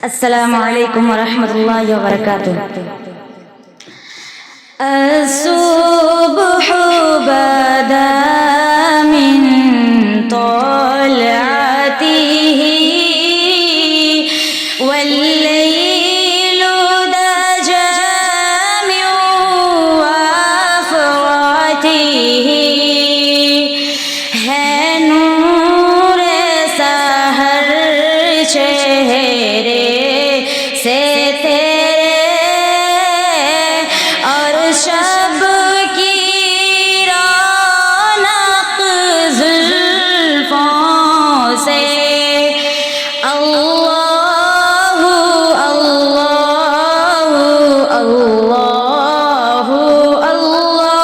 अस्सलामु अलैकुम वरहमतुल्लाहि वबरकातुहू। अस्सुब्हु बदा मिन तलअतिही वल्लैलु दजा मिन वफ़रतिही। है नूर सहर चेहरे से तेरे और शब की रौनक जुल्फों से। अल्लाहु अल्लाहु अल्लाहु अल्लाह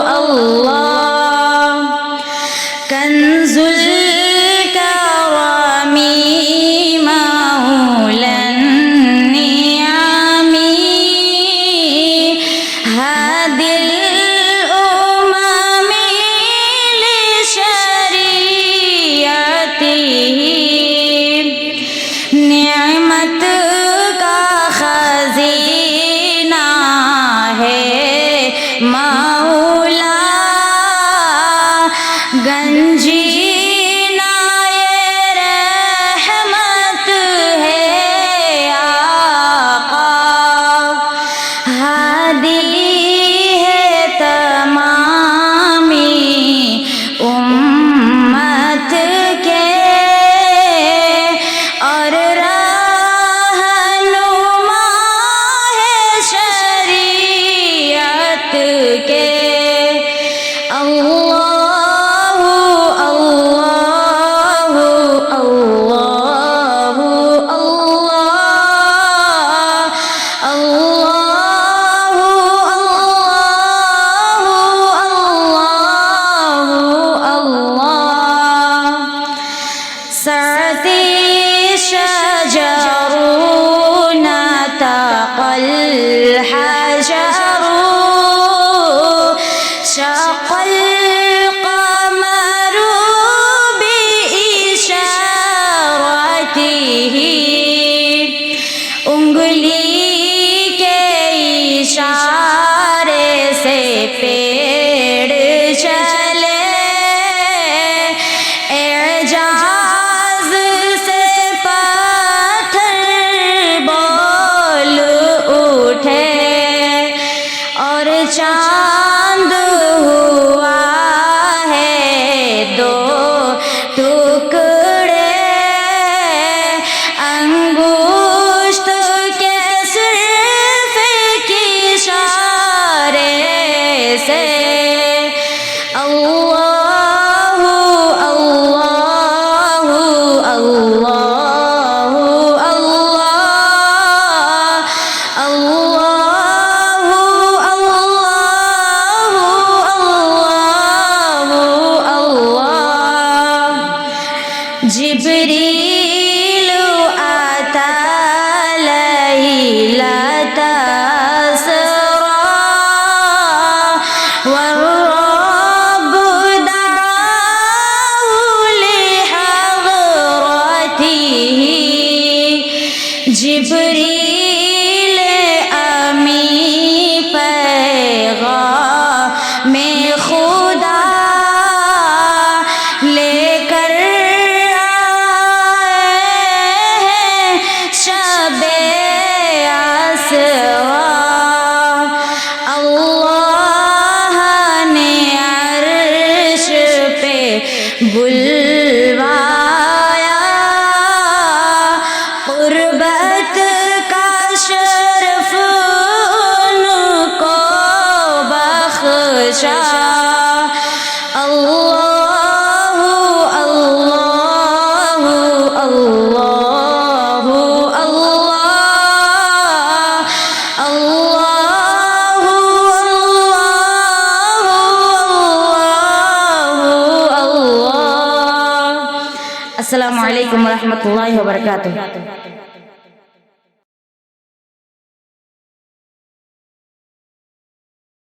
अल्लाहु कंजुल करमी मौलन नियामी हादिल उम्मी लिशरीअतिही। नेमत का खजीना है मौला गंजीनाए रहमत है आका। हादी है तमामी उम्मत के और रहनुमा है शरीयत के। سعتي شجر نطق الحجر شق القمر بإشارته। उंगली के इशारे से पेड़ चले एजाज से पत्थर बोल उठे और चांद हुआ है दो टुकड़े अंगुष्ठ के सिर्फ की इशारे से। अल्लाहु अल्लाहु अल्लाहु अल्लाह अल्लाहु अल्लाहु अल्लाहु अल्लाह। जिब्रील आता लैलता असरा والرب دعاه لحضرته। जिब्रील अमी पैगाम में खुदा लेकर आए हैं शबे आसरा। अल्लाह ने अर्श पे बुलवाया क़ुर्बत का शरफ उनको बख्शा। अल्लाहु अल्लाहु अल्लाहु अल्लाह अल्लाहु अल्लाहु अल्लाह। अस्सलामु अलैकुम वरहमतुल्लाहि वबरकातुहू।